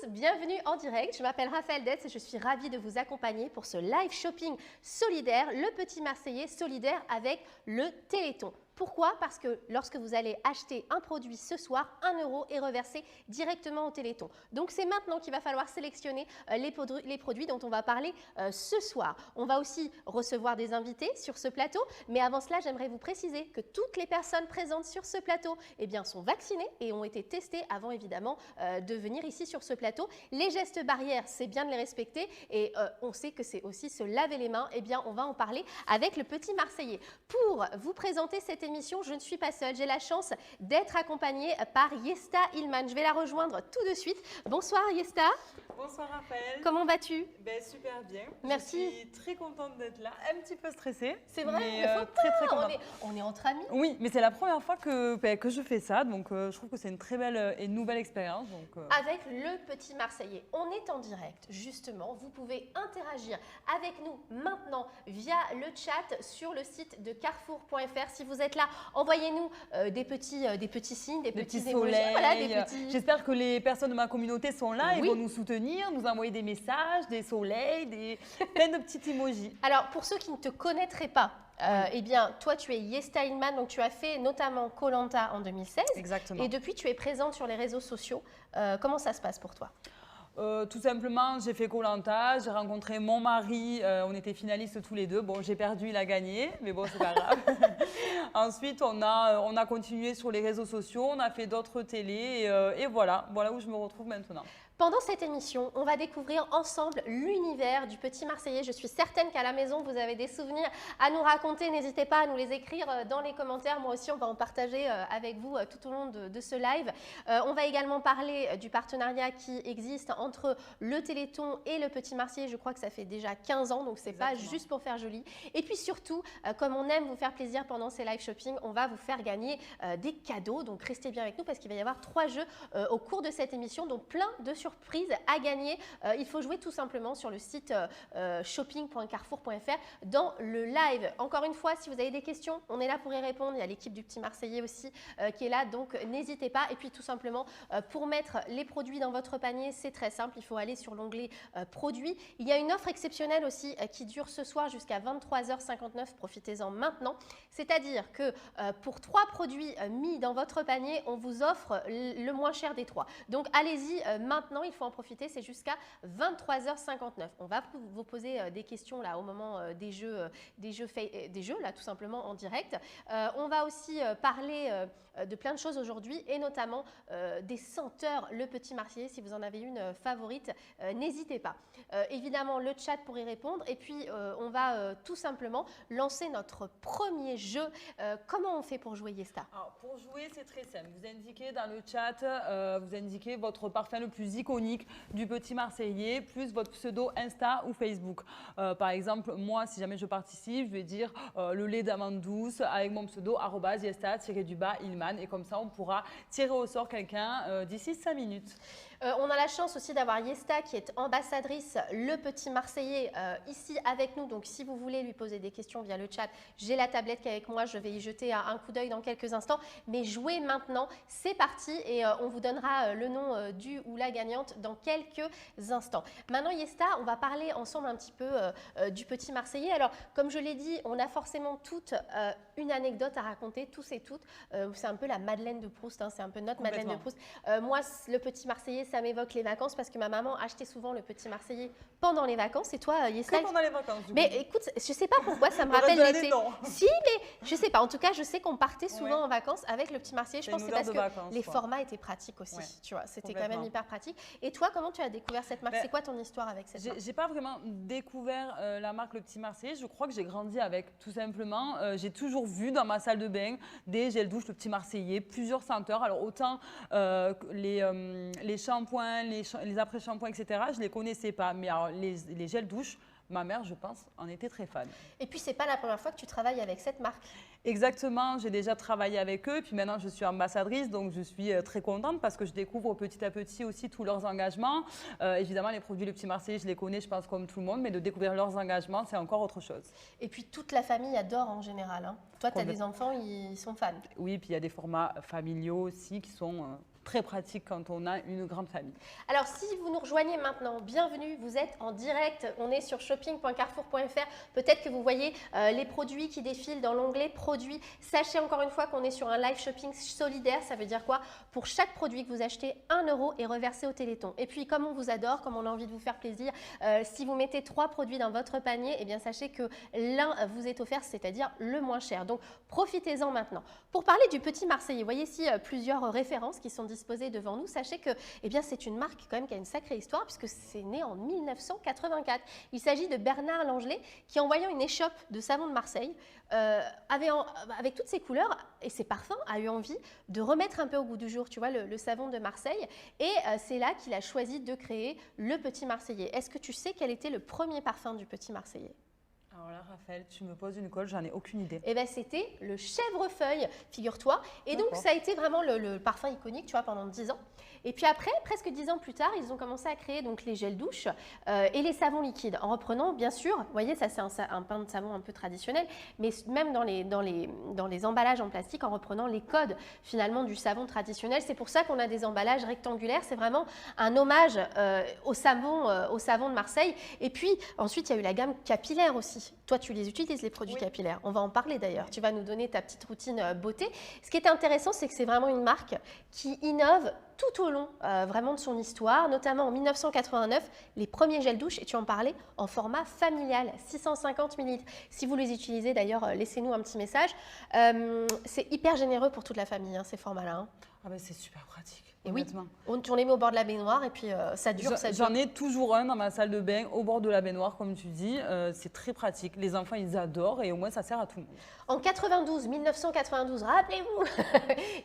bienvenue en direct. Je m'appelle Raphaël Detz et je suis ravie de vous accompagner pour ce live shopping solidaire, le Petit Marseillais solidaire avec le Téléthon. Pourquoi? Parce que lorsque vous allez acheter un produit ce soir, 1 € est reversé directement au Téléthon. Donc c'est maintenant qu'il va falloir sélectionner les produits dont on va parler ce soir. On va aussi recevoir des invités sur ce plateau, mais avant cela, j'aimerais vous préciser que toutes les personnes présentes sur ce plateau sont vaccinées et ont été testées avant évidemment de venir ici sur ce plateau. Les gestes barrières, c'est bien de les respecter et on sait que c'est aussi se laver les mains. Eh bien, on va en parler avec le Petit Marseillais. Pour vous présenter cette émission, je ne suis pas seule. J'ai la chance d'être accompagnée par Yesta Ilman. Je vais la rejoindre tout de suite. Bonsoir Yesta. Bonsoir Raphaël. Comment vas-tu? Super bien. Merci. Je suis très contente d'être là, un petit peu stressée. C'est vrai, mais, très contente. On est entre amis. Oui, mais c'est la première fois que je fais ça, donc je trouve que c'est une très belle et nouvelle expérience. Avec le Petit Marseillais, on est en direct justement. Vous pouvez interagir avec nous maintenant via le chat sur le site de carrefour.fr. Si vous êtes là, envoyez-nous des petits signes, des petits soleils. Voilà, J'espère que les personnes de ma communauté sont là et oui. vont nous soutenir, nous envoyer des messages, des soleils, plein de petits emojis. Alors, pour ceux qui ne te connaîtraient pas, eh bien, toi, tu es Yesta Ilman, donc tu as fait notamment Koh-Lanta en 2016. Exactement. Et depuis, tu es présente sur les réseaux sociaux. Comment ça se passe pour toi? Tout simplement, j'ai fait Koh-Lanta, j'ai rencontré mon mari, on était finalistes tous les deux. Bon, j'ai perdu, il a gagné, mais bon, c'est pas grave. Ensuite, on a continué sur les réseaux sociaux, on a fait d'autres télés et voilà où je me retrouve maintenant. Pendant cette émission, on va découvrir ensemble l'univers du Petit Marseillais. Je suis certaine qu'à la maison, vous avez des souvenirs à nous raconter. N'hésitez pas à nous les écrire dans les commentaires. Moi aussi, on va en partager avec vous tout au long de ce live. On va également parler du partenariat qui existe entre le Téléthon et le Petit Marseillais. Je crois que ça fait déjà 15 ans, donc c'est pas juste pour faire joli. Et puis surtout, comme on aime vous faire plaisir pendant ces live shopping, on va vous faire gagner des cadeaux. Donc restez bien avec nous parce qu'il va y avoir 3 jeux au cours de cette émission, donc plein de surprises à gagner. Il faut jouer tout simplement sur le site shopping.carrefour.fr dans le live. Encore une fois, si vous avez des questions, on est là pour y répondre. Il y a l'équipe du Petit Marseillais aussi qui est là, donc n'hésitez pas. Et puis tout simplement, pour mettre les produits dans votre panier, c'est très simple. Il faut aller sur l'onglet produits. Il y a une offre exceptionnelle aussi qui dure ce soir jusqu'à 23h59. Profitez-en maintenant. C'est-à-dire que pour 3 produits mis dans votre panier, on vous offre le moins cher des 3. Donc allez-y maintenant. Il faut en profiter, c'est jusqu'à 23h59. On va vous poser des questions là au moment des jeux là tout simplement en direct. On va aussi parler de plein de choses aujourd'hui et notamment des senteurs Le Petit Marseillais. Si vous en avez une favorite, n'hésitez pas. Évidemment, le chat pour y répondre et puis on va tout simplement lancer notre premier jeu. Comment on fait pour jouer, Yesta? Alors, pour jouer, c'est très simple. Vous indiquez dans le chat, vous indiquez votre parfum le plus iconique du Petit Marseillais, plus votre pseudo Insta ou Facebook. Par exemple, moi, si jamais je participe, je vais dire le lait d'amande douce avec mon pseudo @yesta_Ilman et comme ça, on pourra tirer au sort quelqu'un d'ici 5 minutes. On a la chance aussi d'avoir Yesta qui est ambassadrice Le Petit Marseillais ici avec nous. Donc, si vous voulez lui poser des questions via le chat, j'ai la tablette qui est avec moi. Je vais y jeter un coup d'œil dans quelques instants. Mais jouez maintenant, c'est parti et on vous donnera le nom du ou la gagnante dans quelques instants. Maintenant, Yesta, on va parler ensemble un petit peu du Petit Marseillais. Alors, comme je l'ai dit, on a forcément toute une anecdote à raconter, tous et toutes. C'est un peu la Madeleine de Proust, hein, c'est un peu notre Madeleine de Proust. Moi, le Petit Marseillais, ça m'évoque les vacances parce que ma maman achetait souvent le Petit Marseillais pendant les vacances. Et toi, Yesta? Que pendant les vacances, du coup. Mais écoute, je sais pas pourquoi ça me rappelle l'été. Si, mais je sais pas. En tout cas, je sais qu'on partait souvent en vacances avec le Petit Marseillais. Je pense que c'est parce que vacances, les formats étaient pratiques aussi. Tu vois, c'était quand même hyper pratique. Et toi, comment tu as découvert cette marque? C'est quoi ton histoire avec cette marque? J'ai pas vraiment découvert la marque Le Petit Marseillais. Je crois que j'ai grandi avec, tout simplement. J'ai toujours vu dans ma salle de bain des gels douche Le Petit Marseillais, plusieurs senteurs. Alors autant les shampoings, les après-shampoings, etc., je ne les connaissais pas. Mais alors, les gels douche, ma mère, je pense, en était très fan. Et puis, ce n'est pas la première fois que tu travailles avec cette marque. Exactement, j'ai déjà travaillé avec eux. Puis maintenant, je suis ambassadrice, donc je suis très contente parce que je découvre petit à petit aussi tous leurs engagements. Évidemment, les produits Le Petit Marseillais, je les connais, je pense, comme tout le monde, mais de découvrir leurs engagements, c'est encore autre chose. Et puis, toute la famille adore en général. Hein. Toi, tu as des enfants, ils sont fans. Oui, puis il y a des formats familiaux aussi qui sont très pratique quand on a une grande famille. Alors, si vous nous rejoignez maintenant, bienvenue, vous êtes en direct, on est sur shopping.carrefour.fr. Peut-être que vous voyez les produits qui défilent dans l'onglet produits. Sachez encore une fois qu'on est sur un live shopping solidaire. Ça veut dire quoi? Pour chaque produit que vous achetez, 1 € est reversé au Téléthon. Et puis, comme on vous adore, comme on a envie de vous faire plaisir, si vous mettez 3 produits dans votre panier, eh bien, sachez que l'un vous est offert, c'est-à-dire le moins cher. Donc, profitez-en maintenant. Pour parler du Petit Marseillais, vous voyez ici plusieurs références qui sont disponibles devant nous. Sachez que c'est une marque quand même qui a une sacrée histoire puisque c'est né en 1984. Il s'agit de Bernard Langelet qui, en voyant une échoppe de savon de Marseille, avec toutes ses couleurs et ses parfums, a eu envie de remettre un peu au goût du jour, tu vois, le savon de Marseille. Et c'est là qu'il a choisi de créer le Petit Marseillais. Est-ce que tu sais quel était le premier parfum du Petit Marseillais? Alors là, Raphaël, tu me poses une colle, j'en ai aucune idée. Eh bien, c'était le chèvrefeuille, figure-toi. Et donc, ça a été vraiment le parfum iconique, tu vois, pendant 10 ans. Et puis après, presque 10 ans plus tard, ils ont commencé à créer donc les gels douche et les savons liquides. En reprenant, bien sûr, vous voyez, ça c'est un pain de savon un peu traditionnel, mais même dans les emballages en plastique, en reprenant les codes finalement du savon traditionnel. C'est pour ça qu'on a des emballages rectangulaires. C'est vraiment un hommage au savon de Marseille. Et puis ensuite, il y a eu la gamme capillaire aussi. Toi, tu les utilises, les produits capillaires. On va en parler d'ailleurs. Tu vas nous donner ta petite routine beauté. Ce qui est intéressant, c'est que c'est vraiment une marque qui innove tout au long vraiment de son histoire, notamment en 1989, les premiers gels douche, et tu en parlais, en format familial, 650 ml. Si vous les utilisez d'ailleurs, laissez-nous un petit message. C'est hyper généreux pour toute la famille, hein, ces formats-là. Hein. Ah ben c'est super pratique. Et oui, on les met au bord de la baignoire et puis ça dure. J'en ai toujours un dans ma salle de bain, au bord de la baignoire, comme tu dis. C'est très pratique. Les enfants, ils adorent et au moins, ça sert à tout le monde. En 1992, rappelez-vous,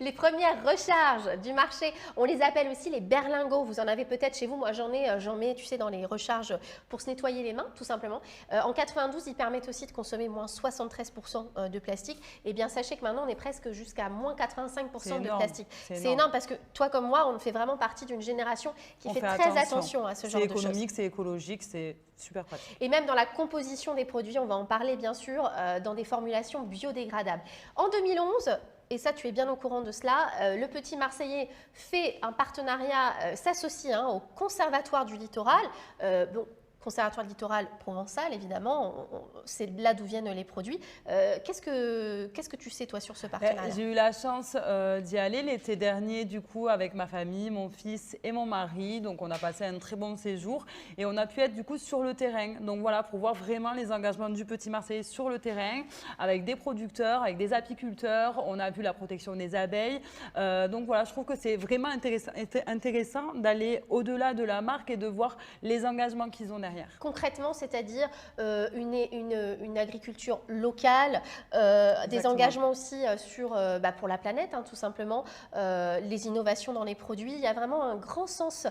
les premières recharges du marché, on les appelle aussi les berlingots. Vous en avez peut-être chez vous. Moi, j'en mets, tu sais, dans les recharges pour se nettoyer les mains, tout simplement. En 92, ils permettent aussi de consommer moins 73% de plastique. Et bien, sachez que maintenant, on est presque jusqu'à moins 85% de plastique. C'est énorme parce que toi, comme moi, on fait vraiment partie d'une génération qui fait très attention à ce genre de choses. C'est économique, c'est écologique, c'est super pratique. Et même dans la composition des produits, on va en parler bien sûr, dans des formulations biodégradables. En 2011, et ça tu es bien au courant de cela, le Petit Marseillais fait un partenariat, s'associe au Conservatoire du Littoral. Conservatoire littoral provençal, évidemment, c'est là d'où viennent les produits. Qu'est-ce que tu sais, toi, sur ce partenariat? J'ai eu la chance d'y aller l'été dernier, du coup, avec ma famille, mon fils et mon mari. Donc, on a passé un très bon séjour et on a pu être, du coup, sur le terrain. Donc, voilà, pour voir vraiment les engagements du Petit Marseillais sur le terrain, avec des producteurs, avec des apiculteurs. On a vu la protection des abeilles. Donc, voilà, je trouve que c'est vraiment intéressant d'aller au-delà de la marque et de voir les engagements qu'ils ont derrière. Concrètement, c'est-à-dire une agriculture locale, des engagements aussi pour la planète, hein, tout simplement, les innovations dans les produits. Il y a vraiment un grand sens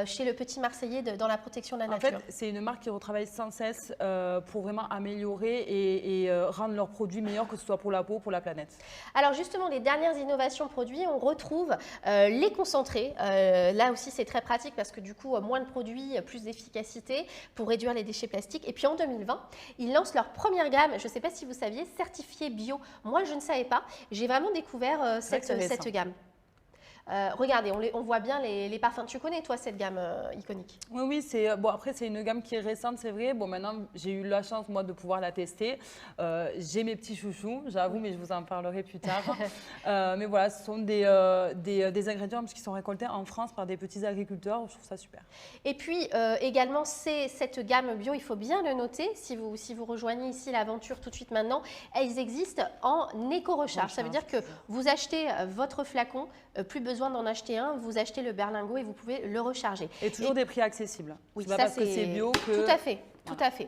chez le Petit Marseillais dans la protection de la nature. En fait, c'est une marque qui retravaille sans cesse pour vraiment améliorer et rendre leurs produits meilleurs, que ce soit pour la peau ou pour la planète. Alors justement, les dernières innovations produits, on retrouve les concentrés. Là aussi, c'est très pratique parce que du coup, moins de produits, plus d'efficacité pour réduire les déchets plastiques. Et puis en 2020, ils lancent leur première gamme, je ne sais pas si vous saviez, certifiée bio. Moi, je ne savais pas. J'ai vraiment découvert cette gamme. Regardez, on voit bien les parfums. Tu connais, toi, cette gamme iconique? Oui, après, c'est une gamme qui est récente, c'est vrai. Bon, maintenant, j'ai eu la chance, moi, de pouvoir la tester. J'ai mes petits chouchous, j'avoue, mais je vous en parlerai plus tard. Mais voilà, ce sont des ingrédients qui sont récoltés en France par des petits agriculteurs. Je trouve ça super. Et puis, également, cette gamme bio, il faut bien le noter. Si vous rejoignez ici l'aventure tout de suite maintenant, elles existent en éco-recharge. Ça veut dire que vous achetez votre flacon, plus besoin d'en acheter un, vous achetez le berlingot et vous pouvez le recharger. Et toujours des prix accessibles. Oui, ça, parce que c'est bio que... Tout à fait, tout à fait.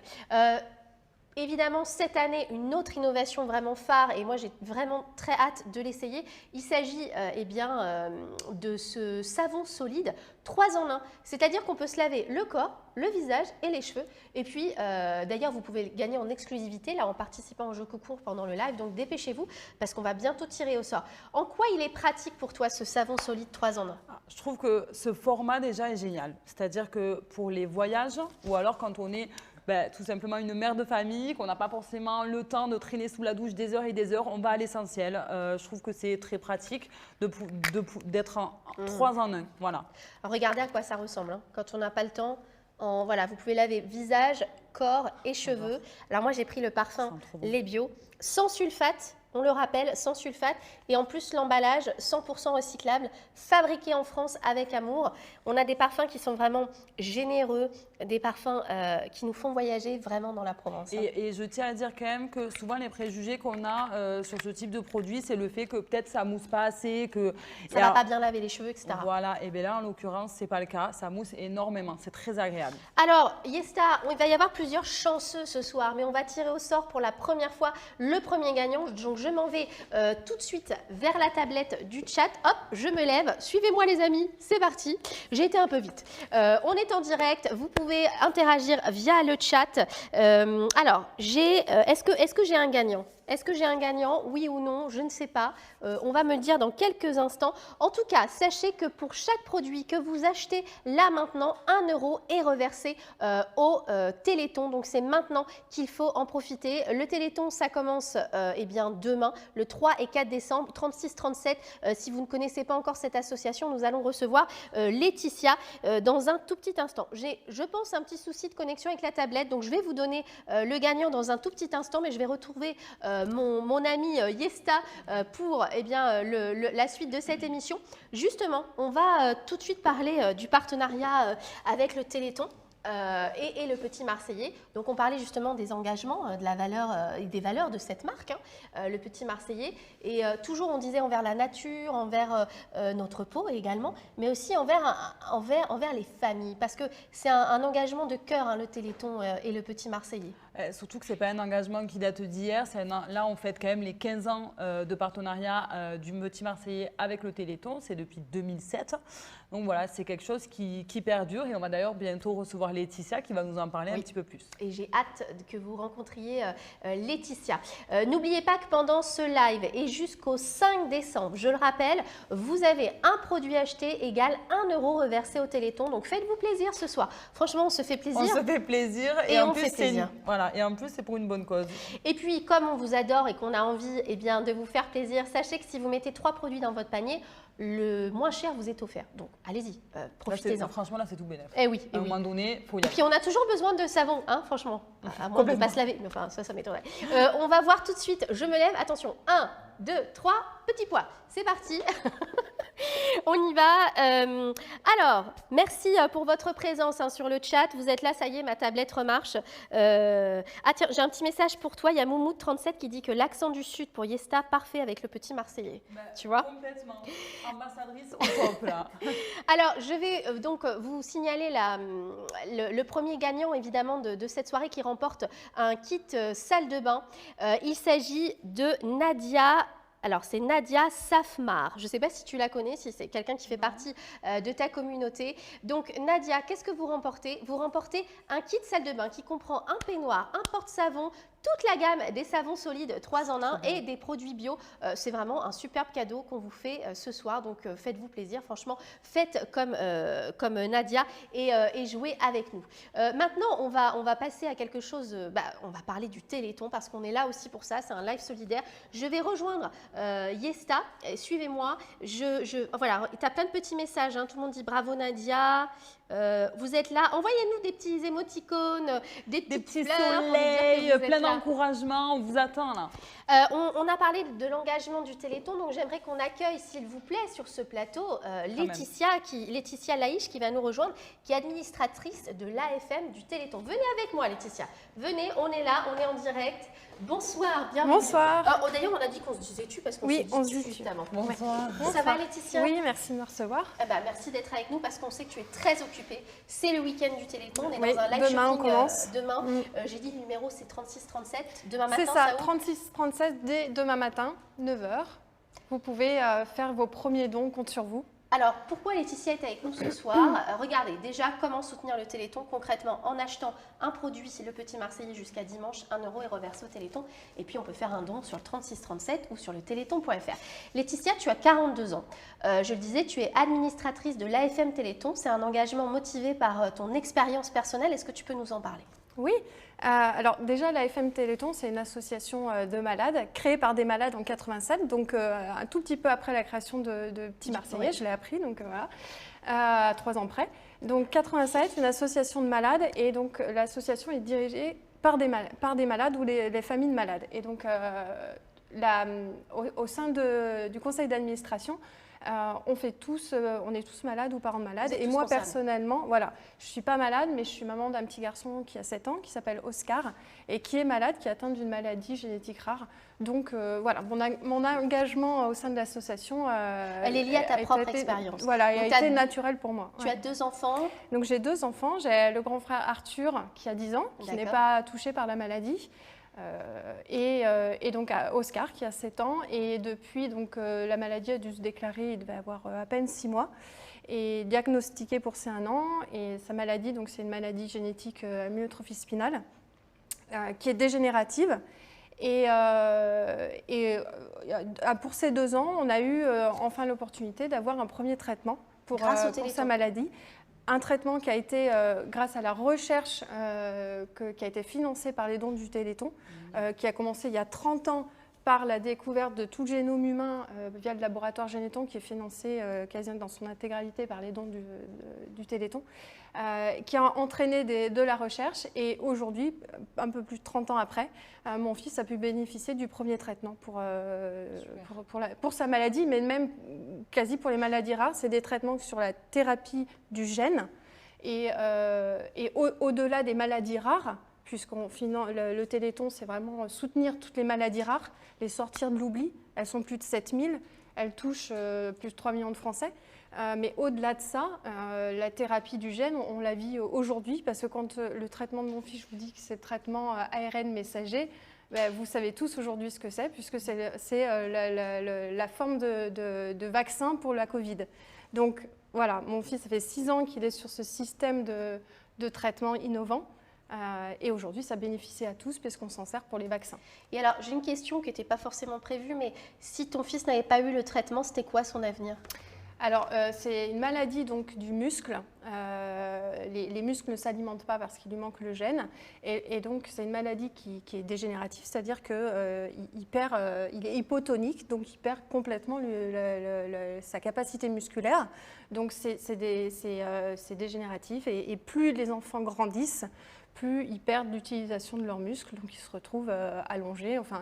Évidemment, cette année, une autre innovation vraiment phare, et moi j'ai vraiment très hâte de l'essayer. Il s'agit de ce savon solide 3 en 1. C'est-à-dire qu'on peut se laver le corps, le visage et les cheveux. Et puis, d'ailleurs, vous pouvez gagner en exclusivité là en participant au jeu concours pendant le live. Donc, dépêchez-vous parce qu'on va bientôt tirer au sort. En quoi il est pratique pour toi ce savon solide 3 en 1? Je trouve que ce format déjà est génial. C'est-à-dire que pour les voyages ou alors quand on est tout simplement une mère de famille, qu'on n'a pas forcément le temps de traîner sous la douche des heures et des heures. On va à l'essentiel. Je trouve que c'est très pratique d'être en 3 en 1. Voilà. Alors, regardez à quoi ça ressemble. Hein. Quand on n'a pas le temps, voilà, vous pouvez laver visage, corps et cheveux. Alors moi, j'ai pris le parfum Les Bio, sans sulfate. On le rappelle, sans sulfate et en plus l'emballage 100% recyclable, fabriqué en France avec amour. On a des parfums qui sont vraiment généreux, des parfums qui nous font voyager vraiment dans la Provence. Hein. Et je tiens à dire quand même que souvent les préjugés qu'on a sur ce type de produit, c'est le fait que peut-être ça mousse pas assez, que ça va pas bien laver les cheveux, etc. Voilà, et bien là en l'occurrence c'est pas le cas, ça mousse énormément, c'est très agréable. Alors Yesta, il va y avoir plusieurs chanceux ce soir, mais on va tirer au sort pour la première fois le premier gagnant. Donc je m'en vais tout de suite vers la tablette du chat. Hop, je me lève. Suivez-moi les amis, c'est parti. J'ai été un peu vite. On est en direct. Vous pouvez interagir via le chat. Alors, est-ce que j'ai un gagnant ? Est-ce que j'ai un gagnant? Oui ou non? Je ne sais pas. On va me le dire dans quelques instants. En tout cas, sachez que pour chaque produit que vous achetez là maintenant, 1 € est reversé au Téléthon. Donc c'est maintenant qu'il faut en profiter. Le Téléthon, ça commence bien demain, le 3 et 4 décembre, 36-37. Si vous ne connaissez pas encore cette association, nous allons recevoir Laetitia dans un tout petit instant. J'ai, je pense, un petit souci de connexion avec la tablette. Donc je vais vous donner le gagnant dans un tout petit instant, mais je vais retrouver mon ami Yesta pour la suite de cette émission. Justement, on va tout de suite parler du partenariat avec le Téléthon. Et le Petit Marseillais. Donc on parlait justement des engagements, de la valeur et des valeurs de cette marque, hein, le Petit Marseillais. Et toujours on disait envers la nature, envers notre peau également, mais aussi envers les familles, parce que c'est un engagement de cœur, hein, le Téléthon et le Petit Marseillais. Surtout que ce n'est pas un engagement qui date d'hier. Là, on fête quand même les 15 ans de partenariat du Petit Marseillais avec le Téléthon. C'est depuis 2007. Donc voilà, c'est quelque chose qui perdure. Et on va d'ailleurs bientôt recevoir Laetitia qui va nous en parler un petit peu plus. Et j'ai hâte que vous rencontriez Laetitia. N'oubliez pas que pendant ce live et jusqu'au 5 décembre, je le rappelle, vous avez un produit acheté égal 1 € reversé au Téléthon. Donc faites-vous plaisir ce soir. Franchement, on se fait plaisir. On se fait plaisir. Et on fait plaisir. Voilà. Et en plus, c'est pour une bonne cause. Et puis, comme on vous adore et qu'on a envie de vous faire plaisir, sachez que si vous mettez 3 produits dans votre panier, le moins cher vous est offert. Donc, allez-y, profitez-en. Franchement, là, c'est tout bénéf. Eh oui. À un moment donné, il faut y aller. Et puis, on a toujours besoin de savon, hein, franchement. À moins de ne pas se laver. Enfin, ça m'étonnerait. On va voir tout de suite. Je me lève. Attention. 1, 2, 3, petit pois. C'est parti. On y va. Alors, merci pour votre présence sur le chat. Vous êtes là, ça y est, ma tablette remarche. Ah tiens, j'ai un petit message pour toi. Il y a Moumoud37 qui dit que l'accent du Sud pour Yesta, parfait avec le Petit Marseillais. Tu vois? Complètement. Ambassadrice au top, là. Alors, je vais donc vous signaler le premier gagnant, évidemment, de cette soirée qui remporte un kit salle de bain. Il s'agit de Nadia. Alors, c'est Nadia Safmar. Je ne sais pas si tu la connais, si c'est quelqu'un qui fait partie de ta communauté. Donc, Nadia, qu'est-ce que vous remportez? Vous remportez un kit salle de bain qui comprend un peignoir, un porte-savon, toute la gamme des savons solides 3 en 1 et des produits bio. C'est vraiment un superbe cadeau qu'on vous fait ce soir. Donc, faites-vous plaisir. Franchement, faites comme Nadia et jouez avec nous. Maintenant, on va passer à quelque chose. On va parler du Téléthon parce qu'on est là aussi pour ça. C'est un live solidaire. Je vais rejoindre Yesta. Suivez-moi. Voilà, tu as plein de petits messages. Hein. Tout le monde dit bravo Nadia. Vous êtes là. Envoyez-nous des petits émoticônes, des petits soleils, plein d'encouragement. On vous attend là. On a parlé de l'engagement du Téléthon, donc j'aimerais qu'on accueille, s'il vous plaît, sur ce plateau, Laetitia Laïch qui va nous rejoindre, qui est administratrice de l'AFM du Téléthon. Venez avec moi, Laetitia. Venez, on est là, on est en direct. Bonsoir, bienvenue. Bonsoir. D'ailleurs, on a dit qu'on se disait tu parce qu'on se dit juste avant. Bonsoir. Ça va, Laetitia? Oui, merci de me recevoir. Merci d'être avec nous parce qu'on sait que tu es très occupée. C'est le week-end du Téléthon. On est dans un live demain, shopping. On commence. Demain, j'ai dit le numéro, c'est 36-37. Demain matin, c'est ça 36-37 dès demain matin, 9h. Vous pouvez faire vos premiers dons, on compte sur vous. Alors, pourquoi Laetitia est avec nous ce soir? Regardez, déjà, comment soutenir le Téléthon concrètement en achetant un produit, le Petit Marseillais, jusqu'à dimanche, 1 € est reversé au Téléthon. Et puis, on peut faire un don sur le 3637 ou sur le téléthon.fr. Laetitia, tu as 42 ans. Je le disais, tu es administratrice de l'AFM Téléthon. C'est un engagement motivé par ton expérience personnelle. Est-ce que tu peux nous en parler? Oui, alors déjà la FM Téléthon, c'est une association de malades créée par des malades en 87, donc un tout petit peu après la création de Petit Marseillais, je l'ai appris, donc voilà, 3 ans près. Donc 87, une association de malades, et donc l'association est dirigée par des malades ou les familles de malades. Et donc au sein du conseil d'administration, on est tous malades ou parents de malades. Et moi, personnellement, voilà, je ne suis pas malade, mais je suis maman d'un petit garçon qui a 7 ans, qui s'appelle Oscar, et qui est malade, qui est atteint d'une maladie génétique rare. Donc voilà, mon engagement au sein de l'association… elle est liée à ta propre expérience. Voilà, elle a été naturelle pour moi. Tu as 2 enfants? Donc j'ai 2 enfants. J'ai le grand frère Arthur, qui a 10 ans, qui n'est pas touché par la maladie. Et donc Oscar qui a 7 ans, et depuis donc, la maladie a dû se déclarer, il devait avoir à peine 6 mois, et diagnostiqué pour ses 1 an, et sa maladie, donc c'est une maladie génétique amyotrophie spinale qui est dégénérative, et pour ces 2 ans on a eu enfin l'opportunité d'avoir un premier traitement pour sa maladie. Un traitement qui a été, grâce à la recherche qui a été financée par les dons du Téléthon, qui a commencé il y a 30 ans par la découverte de tout le génome humain via le laboratoire Généton, qui est financé quasi dans son intégralité par les dons du Téléthon, qui a entraîné de la recherche. Et aujourd'hui, un peu plus de 30 ans après, mon fils a pu bénéficier du premier traitement pour sa maladie, mais même quasi pour les maladies rares. C'est des traitements sur la thérapie du gène. Et au-delà des maladies rares, le Téléthon, c'est vraiment soutenir toutes les maladies rares, les sortir de l'oubli. Elles sont plus de 7000, elles touchent plus de 3 millions de Français. Mais au-delà de ça, la thérapie du gène, on la vit aujourd'hui, parce que quand le traitement de mon fils, je vous dis que c'est le traitement ARN messager, vous savez tous aujourd'hui ce que c'est, puisque c'est la forme de vaccin pour la Covid. Donc voilà, mon fils, ça fait 6 ans qu'il est sur ce système de traitement innovant. Et aujourd'hui, ça bénéficie à tous parce qu'on s'en sert pour les vaccins. Et alors, j'ai une question qui n'était pas forcément prévue, mais si ton fils n'avait pas eu le traitement, c'était quoi son avenir? Alors, c'est une maladie donc, du muscle. Les muscles ne s'alimentent pas parce qu'il lui manque le gène. Et donc, c'est une maladie qui est dégénérative, c'est-à-dire qu'il est hypotonique, donc il perd complètement sa capacité musculaire. Donc, c'est dégénératif. Et plus les enfants grandissent, plus ils perdent l'utilisation de leurs muscles. Donc, ils se retrouvent allongés, enfin,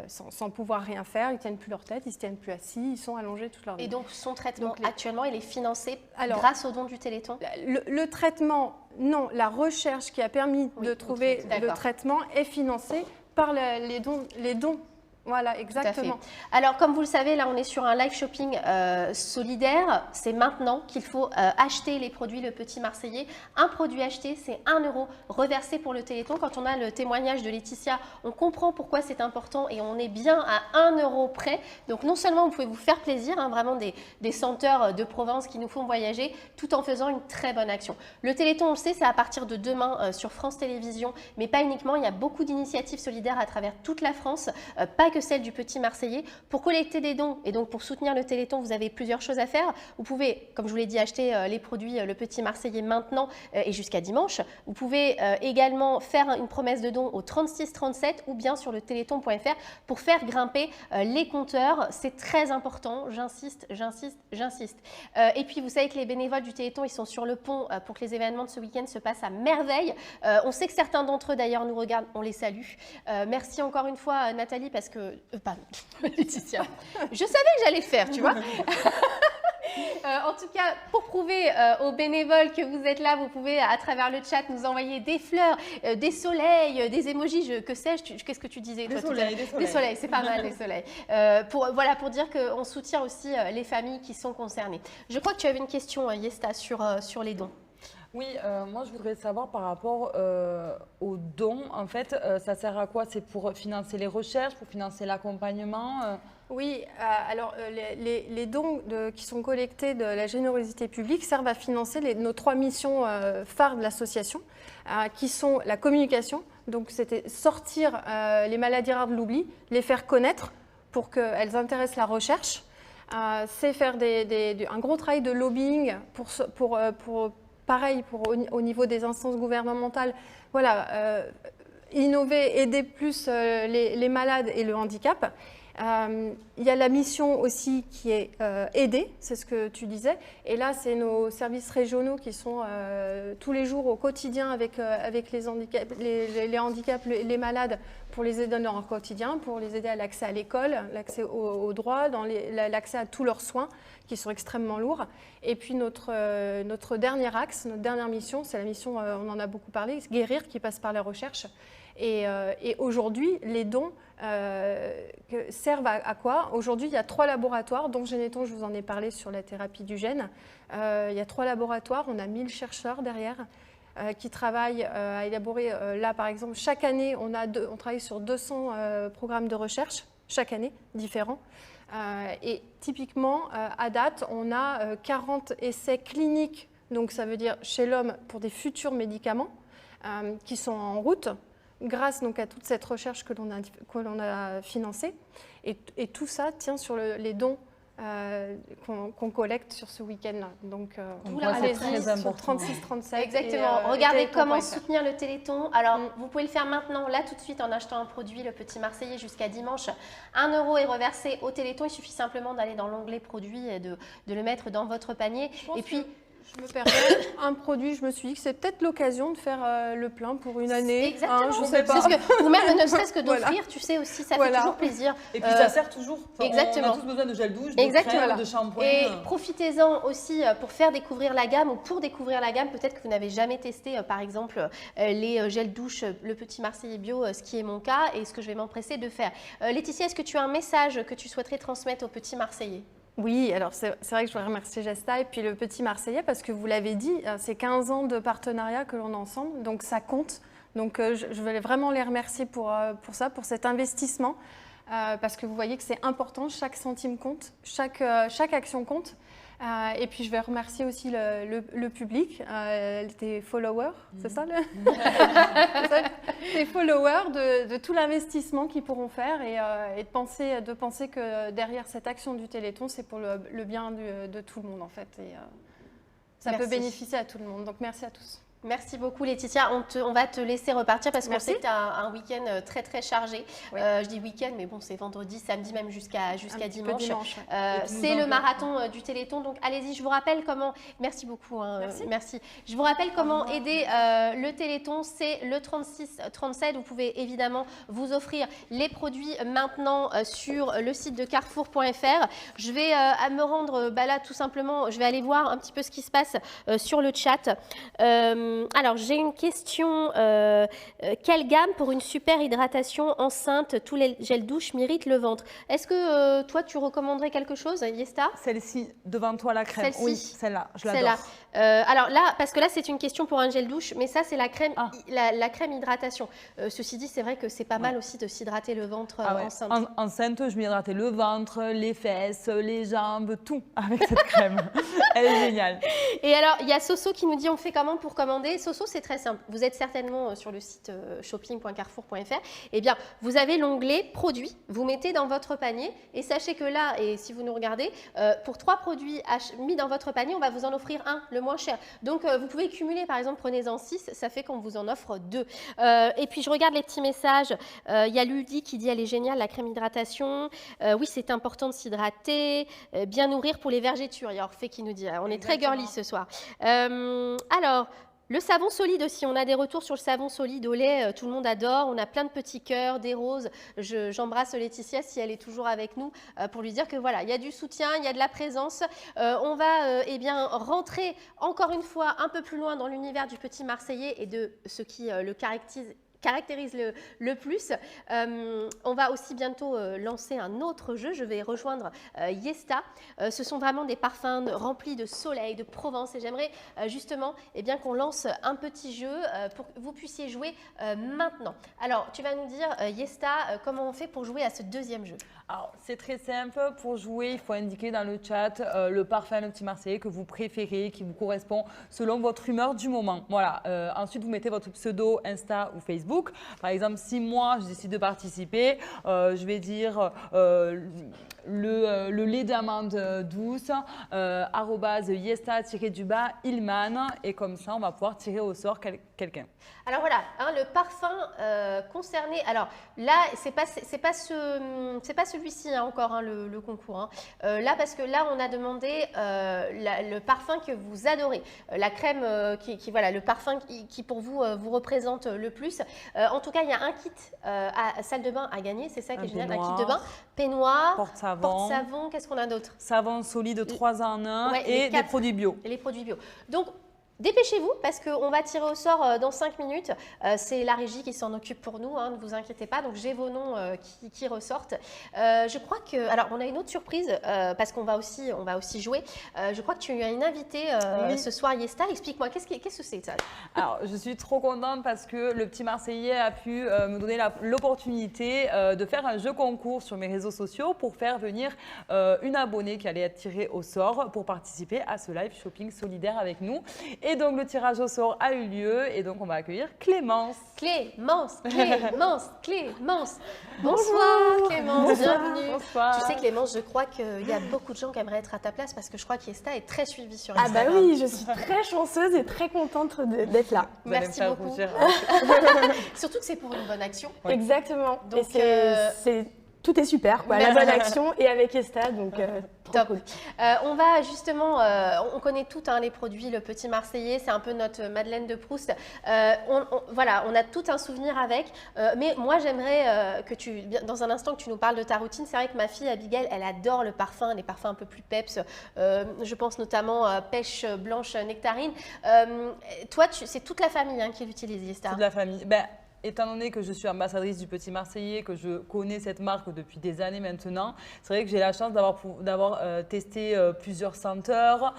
sans pouvoir rien faire, ils ne tiennent plus leur tête, ils ne se tiennent plus assis, ils sont allongés toute leur vie. Et donc son traitement actuellement, il est financé grâce aux dons du Téléthon? Le traitement, non, la recherche qui a permis de trouver le traitement est financée par les dons. Voilà, exactement. Alors, comme vous le savez, là, on est sur un live shopping solidaire. C'est maintenant qu'il faut acheter les produits Le Petit Marseillais. Un produit acheté, c'est 1 € reversé pour le Téléthon. Quand on a le témoignage de Laetitia, on comprend pourquoi c'est important et on est bien à 1 € près. Donc, non seulement vous pouvez vous faire plaisir, vraiment des senteurs de Provence qui nous font voyager, tout en faisant une très bonne action. Le Téléthon, on le sait, c'est à partir de demain sur France Télévisions, mais pas uniquement. Il y a beaucoup d'initiatives solidaires à travers toute la France, pas que celle du Petit Marseillais. Pour collecter des dons et donc pour soutenir le Téléthon, vous avez plusieurs choses à faire. Vous pouvez, comme je vous l'ai dit, acheter les produits Le Petit Marseillais maintenant et jusqu'à dimanche. Vous pouvez également faire une promesse de don au 3637 ou bien sur le téléthon.fr pour faire grimper les compteurs. C'est très important, j'insiste, j'insiste, j'insiste. Et puis vous savez que les bénévoles du Téléthon, ils sont sur le pont pour que les événements de ce week-end se passent à merveille. On sait que certains d'entre eux d'ailleurs nous regardent, on les salue. Merci encore une fois Nathalie, parce que pardon, Laetitia. Je savais que j'allais le faire, tu vois. En tout cas, pour prouver aux bénévoles que vous êtes là, vous pouvez à travers le chat nous envoyer des fleurs, des soleils, des emojis, que sais-je, qu'est-ce que tu disais toi, des soleils, c'est pas mal les soleils. Pour dire qu'on soutient aussi les familles qui sont concernées. Je crois que tu avais une question, Yesta, sur les dons. Oui, moi je voudrais savoir par rapport aux dons, en fait, ça sert à quoi? C'est pour financer les recherches, pour financer l'accompagnement Oui, alors les dons qui sont collectés de la générosité publique servent à financer nos 3 missions phares de l'association, qui sont la communication, donc c'était sortir les maladies rares de l'oubli, les faire connaître pour qu'elles intéressent la recherche, c'est faire un gros travail de lobbying pour pareil au niveau des instances gouvernementales, voilà, innover, aider plus les malades et le handicap. Il y a la mission aussi qui est aider, c'est ce que tu disais. Et là, c'est nos services régionaux qui sont tous les jours au quotidien avec les handicaps, les malades, pour les aider dans leur quotidien, pour les aider à l'accès à l'école, l'accès aux droits, l'accès à tous leurs soins qui sont extrêmement lourds. Et puis notre dernier axe, notre dernière mission, c'est la mission, on en a beaucoup parlé, guérir, qui passe par la recherche. Et aujourd'hui, les dons servent à quoi? Aujourd'hui, il y a 3 laboratoires, dont Généton, je vous en ai parlé sur la thérapie du gène. Il y a 3 laboratoires, on a 1000 chercheurs derrière qui travaillent à élaborer. Là, par exemple, chaque année, on travaille sur 200 programmes de recherche, chaque année, différents. Et typiquement, à date, on a 40 essais cliniques, donc ça veut dire chez l'homme pour des futurs médicaments qui sont en route, grâce donc à toute cette recherche que l'on a financée. Et tout ça tient sur les dons qu'on collecte sur ce week-end-là. Donc, allez-y sur 36-37. Exactement. Regardez comment soutenir le Téléthon. Alors, vous pouvez le faire maintenant, là, tout de suite, en achetant un produit, le Petit Marseillais, jusqu'à dimanche. 1 € est reversé au Téléthon. Il suffit simplement d'aller dans l'onglet produits et de le mettre dans votre panier. Et puis, je me permets un produit, je me suis dit que c'est peut-être l'occasion de faire le plein pour une année. Exactement. Je sais pas. Ou même ne serait-ce que d'offrir, tu sais aussi, ça fait toujours plaisir. Et puis ça sert toujours. Enfin, exactement. On a tous besoin de gel douche, de crème, de shampoing. Et profitez-en aussi pour faire découvrir la gamme ou pour découvrir la gamme. Peut-être que vous n'avez jamais testé, par exemple, les gels douche, le Petit Marseillais bio, ce qui est mon cas et ce que je vais m'empresser de faire. Laetitia, est-ce que tu as un message que tu souhaiterais transmettre au Petit Marseillais? Oui, alors c'est vrai que je voudrais remercier Gesta et puis le Petit Marseillais parce que vous l'avez dit, c'est 15 ans de partenariat que l'on a ensemble, donc ça compte. Donc je voulais vraiment les remercier pour ça, pour cet investissement, parce que vous voyez que c'est important, chaque centime compte, chaque action compte. Et puis je vais remercier aussi le public, tes followers, c'est ça, tes followers de tout l'investissement qu'ils pourront faire et de penser que derrière cette action du Téléthon, c'est pour le bien de tout le monde en fait. Et ça peut bénéficier à tout le monde. Donc merci à tous. Merci beaucoup Laetitia, on va te laisser repartir parce qu'on sait que tu as un week-end très très chargé. Oui. Je dis week-end mais bon c'est vendredi, samedi même jusqu'à dimanche. C'est le marathon du Téléthon, donc allez-y, je vous rappelle comment, merci beaucoup, merci. Je vous rappelle comment aider le Téléthon, c'est le 36-37, vous pouvez évidemment vous offrir les produits maintenant sur le site de carrefour.fr. Je vais me rendre là tout simplement, je vais aller voir un petit peu ce qui se passe sur le chat. Alors, j'ai une question. Quelle gamme pour une super hydratation enceinte? Tous les gels douche méritent le ventre. Est-ce que toi, tu recommanderais quelque chose, Yesta? Celle-ci, devant toi, la crème. Oui, celle-là, je l'adore. Celle-là. Alors là, parce que là, c'est une question pour un gel douche, mais ça, c'est la crème, la crème hydratation. Ceci dit, c'est vrai que c'est pas mal aussi de s'hydrater le ventre enceinte. Enceinte, je m'hydratais le ventre, les fesses, les jambes, tout avec cette crème. Elle est géniale. Et alors, il y a Soso qui nous dit on fait comment pour commander? Soso, c'est très simple. Vous êtes certainement sur le site shopping.carrefour.fr. Eh bien, vous avez l'onglet produits. Vous mettez dans votre panier et sachez que là, et si vous nous regardez, pour 3 produits mis dans votre panier, on va vous en offrir un, le moins cher. Donc, vous pouvez cumuler. Par exemple, prenez-en 6, ça fait qu'on vous en offre 2. Et puis, je regarde les petits messages. Il y a Ludi qui dit elle est géniale, la crème hydratation. Oui, c'est important de s'hydrater. Bien nourrir pour les vergetures. Il y a Orphée qui nous dit on est très girly ce soir. Alors, le savon solide aussi, on a des retours sur le savon solide au lait, tout le monde adore, on a plein de petits cœurs, des roses. J'embrasse Laetitia si elle est toujours avec nous pour lui dire que voilà, il y a du soutien, il y a de la présence. On va rentrer encore une fois un peu plus loin dans l'univers du Petit Marseillais et de ce qui le caractérise le plus. On va aussi bientôt lancer un autre jeu. Je vais rejoindre Yesta. Ce sont vraiment des parfums remplis de soleil, de Provence. Et j'aimerais justement qu'on lance un petit jeu pour que vous puissiez jouer maintenant. Alors, tu vas nous dire, Yesta, comment on fait pour jouer à ce deuxième jeu? Alors, c'est très simple. Pour jouer, il faut indiquer dans le chat le parfum, le Petit Marseillais que vous préférez, qui vous correspond selon votre humeur du moment. Voilà. Ensuite, vous mettez votre pseudo Insta ou Facebook. Par exemple, si moi, je décide de participer, je vais dire le lait d'amande douce, @yesta-ilman, et comme ça, on va pouvoir tirer au sort quelqu'un. Alors voilà, le parfum concerné. Alors là, c'est pas celui-ci encore le concours. Là, parce que là, on a demandé le parfum que vous adorez, la crème voilà, le parfum qui pour vous vous représente le plus. En tout cas, il y a un kit à salle de bain à gagner, c'est ça qui est génial, un kit de bain, peignoir, porte-savon, qu'est-ce qu'on a d'autre? Savon solide 3 en 1 et des produits bio. Et les produits bio. Donc, dépêchez-vous parce qu'on va tirer au sort dans 5 minutes. C'est la régie qui s'en occupe pour nous, ne vous inquiétez pas. Donc j'ai vos noms qui ressortent. Je crois que… Alors on a une autre surprise parce qu'on va aussi jouer. Je crois que tu as une invitée ce soir, Yesta. Explique-moi, qu'est-ce que c'est ça? Alors je suis trop contente parce que le petit Marseillais a pu me donner l'opportunité de faire un jeu concours sur mes réseaux sociaux pour faire venir une abonnée qui allait être tirée au sort pour participer à ce live shopping solidaire avec nous. Et donc, le tirage au sort a eu lieu et donc, on va accueillir Clémence. Clémence. Bonsoir Clémence, bienvenue. Bonsoir. Tu sais Clémence, je crois qu'il y a beaucoup de gens qui aimeraient être à ta place parce que je crois qu'Yesta est très suivie sur Ah Instagram. bah oui, je suis très chanceuse et très contente d'être là. Merci beaucoup. Surtout que c'est pour une bonne action. Oui. Exactement. Donc, tout est super, quoi. La bonne action et avec Yesta, donc trop cool. On va justement, on connaît tout les produits, le petit Marseillais, c'est un peu notre Madeleine de Proust. Voilà, on a tout un souvenir avec, mais moi j'aimerais que dans un instant que tu nous parles de ta routine. C'est vrai que ma fille Abigail, elle adore le parfum, les parfums un peu plus peps. Je pense notamment pêche blanche nectarine. Toi, c'est toute la famille qui l'utilise, Yesta. Toute la famille. Étant donné que je suis ambassadrice du Petit Marseillais, que je connais cette marque depuis des années maintenant, c'est vrai que j'ai la chance d'avoir testé plusieurs senteurs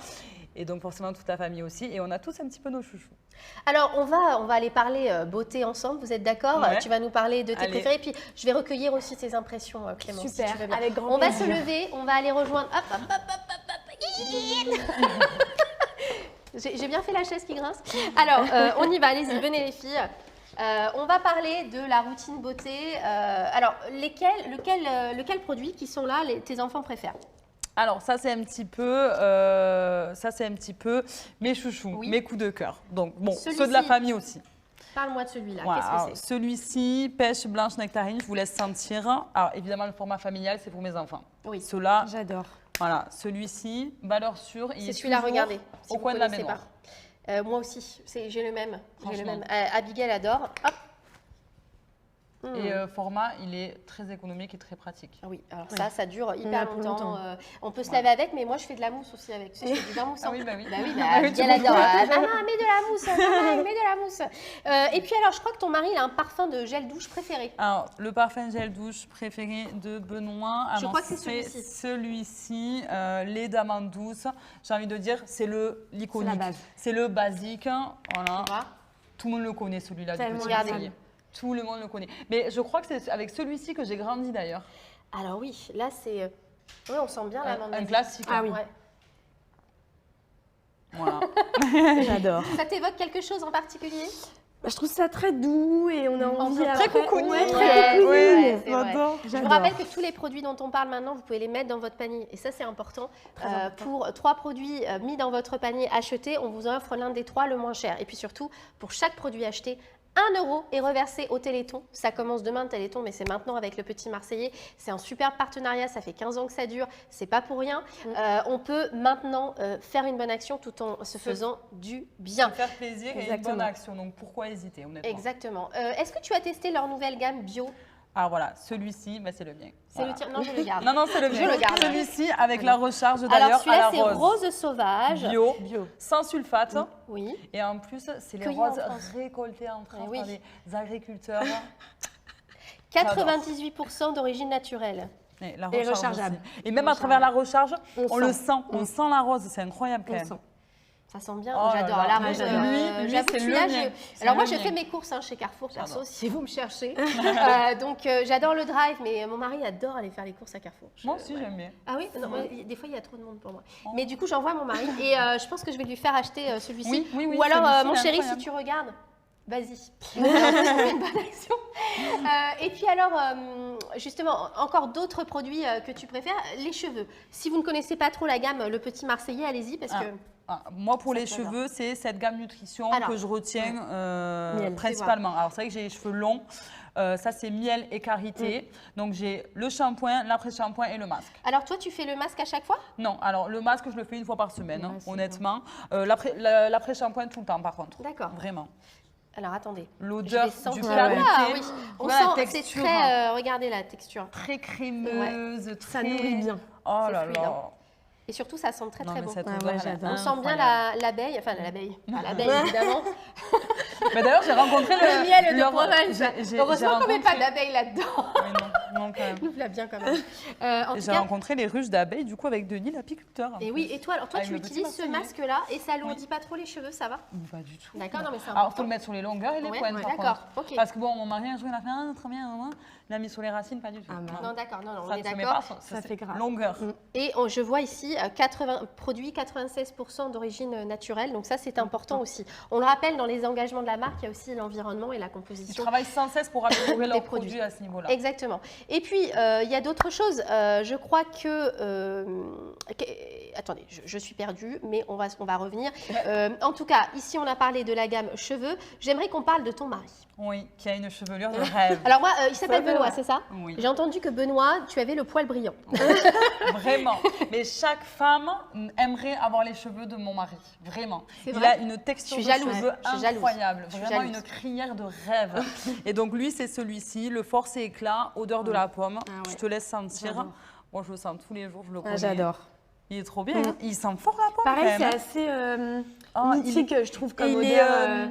et donc forcément toute la famille aussi. Et on a tous un petit peu nos chouchous. Alors, on va aller parler beauté ensemble, vous êtes d'accord? Tu vas nous parler de tes préférés, puis je vais recueillir aussi tes impressions, Clémence. Super, si tu veux bien. avec grand plaisir. On va se lever, on va aller rejoindre… J'ai bien fait la chaise qui grince. Alors, on y va, allez-y, venez les filles. On va parler de la routine beauté. Alors, lequel produit qui sont là, tes enfants préfèrent? Alors, ça c'est un petit peu mes chouchous, mes coups de cœur. Donc, bon, ceux de la famille aussi. Parle-moi de celui-là, voilà, qu'est-ce que c'est? Celui-ci, pêche blanche nectarine, je vous laisse sentir. Alors, évidemment, le format familial, c'est pour mes enfants. Oui, ceux-là, j'adore. Voilà, celui-ci, valeur sûre. C'est celui-là, regardez. Au coin de la baignoire. Moi aussi, j'ai le même. Abigail adore. Hop. Et format, il est très économique et très pratique. Oui, alors ça dure hyper longtemps. On peut se laver avec, mais moi je fais de la mousse aussi avec. Tu sais, je fais du bain moussant. Ah oui, bah oui. Abigail adore. Maman, mets de la mousse. Maman, mets de la mousse. Et puis alors, je crois que ton mari, il a un parfum de gel douche préféré. Alors, le parfum gel douche préféré de Benoît. Je crois que c'est celui-ci. Celui-ci, lait d'amande douce. J'ai envie de dire, c'est l'iconique. C'est le basique. Voilà. Tout le monde le connaît, celui-là. Regardez. Tout le monde le connaît. Mais je crois que c'est avec celui-ci que j'ai grandi d'ailleurs. Alors oui, là c'est… Oui, on sent bien l'amande. Un classique. Ah oui. Ouais. Voilà. J'adore. Ça t'évoque quelque chose en particulier? Je trouve ça très doux et on a envie… Très cocooning. Je vous rappelle que tous les produits dont on parle maintenant, vous pouvez les mettre dans votre panier. Et ça, c'est important. Pour 3 produits mis dans votre panier achetés, on vous offre l'un des 3 le moins cher. Et puis surtout, pour chaque produit acheté, 1 € est reversé au Téléthon. Ça commence demain le Téléthon, mais c'est maintenant avec le Petit Marseillais. C'est un superbe partenariat, ça fait 15 ans que ça dure, c'est pas pour rien. On peut maintenant faire une bonne action tout en se faisant du bien. Faire plaisir et une bonne action, donc pourquoi hésiter honnêtement. Exactement. Est-ce que tu as testé leur nouvelle gamme bio? Alors voilà, celui-ci, c'est le mien. C'est le tien? Non, je le garde. Non, c'est le mien. Je le garde. Celui-ci avec la recharge d'ailleurs. Alors celui-là, c'est rose sauvage. Bio, sans sulfate. Oui. Et en plus, c'est les Cueilli roses en France. récoltées en France par les agriculteurs. 98% d'origine naturelle. Et la recharge rechargeable. aussi. Et même à travers la recharge, on le sent. On sent la rose, c'est incroyable quand même. Ça sent bien, oh j'adore. La rose, lui c'est le mien. Alors moi, je fais mes courses chez Carrefour, perso, si vous me cherchez. Donc j'adore le drive, mais mon mari adore aller faire les courses à Carrefour. Moi aussi, j'aime bien. Ah oui? Non, des fois, il y a trop de monde pour moi. Mais du coup, j'envoie mon mari et je pense que je vais lui faire acheter celui-ci. Oui, ou alors, mon chéri, si tu regardes, vas-y. Une bonne action. Et puis alors, justement, encore d'autres produits que tu préfères. Les cheveux. Si vous ne connaissez pas trop la gamme Le Petit Marseillais, allez-y parce que... Moi, pour les cheveux, c'est cette gamme nutrition que je retiens principalement. Alors, c'est vrai que j'ai les cheveux longs. Ça, c'est miel et karité. Donc, j'ai le shampoing, l'après-shampoing et le masque. Alors, toi, tu fais le masque à chaque fois? Non, alors le masque, je le fais une fois par semaine, honnêtement. L'après-shampoing, tout le temps, par contre. D'accord. Vraiment. Alors, attendez. L'odeur du oui. On la sent, texture. c'est très... regardez la texture. Très crémeuse, Ça nourrit bien. Oh là fluide, là. Et surtout, ça sent très, très bon. j'adore. On sent bien l'abeille, enfin l'abeille, pas l'abeille évidemment. Mais d'ailleurs, j'ai rencontré le miel de Provence. Heureusement qu'on met pas d'abeille là-dedans. Non, quand même. Nous l'a bien quand même. J'ai rencontré les ruches d'abeilles, du coup, avec Denis, l'apiculteur. Et oui, et toi, alors toi, tu utilises ce masque-là et ça alourdit pas trop les cheveux, ça va? Pas du tout. D'accord, non mais c'est important. Alors, il faut le mettre sur les longueurs et les pointes, par d'accord, contre. ok. Parce que bon, mon mari, un jour, il a fait très bien, il a mis sur les racines, pas du tout. Non, d'accord, non, on est Ça d'accord. ça fait grave. Longueur. Et je vois ici produits 96% d'origine naturelle, donc ça c'est important aussi. On le rappelle, dans les engagements de la marque, il y a aussi l'environnement et la composition. Ils travaillent sans cesse pour améliorer leurs produits à ce niveau-là. Exactement. Et puis, il y a d'autres choses. Je crois que... attendez, je suis perdue, mais on va revenir. En tout cas, ici on a parlé de la gamme cheveux. J'aimerais qu'on parle de ton mari. Oui, qui a une chevelure de rêve. Alors moi, il s'appelle Benoît, c'est ça? Oui. J'ai entendu que Benoît, tu avais le poil brillant. Vraiment. Mais chaque femme aimerait avoir les cheveux de mon mari. Vraiment. Il a une texture de cheveux incroyable. Vraiment une crinière de rêve. Et donc lui, c'est celui-ci, le Force et Éclat, odeur de la pomme. Je te laisse sentir. Moi, je le sens tous les jours, je le connais. J'adore. Il est trop bien. Il sent fort la pomme. Pareil, c'est assez mythique, je trouve, comme odeur.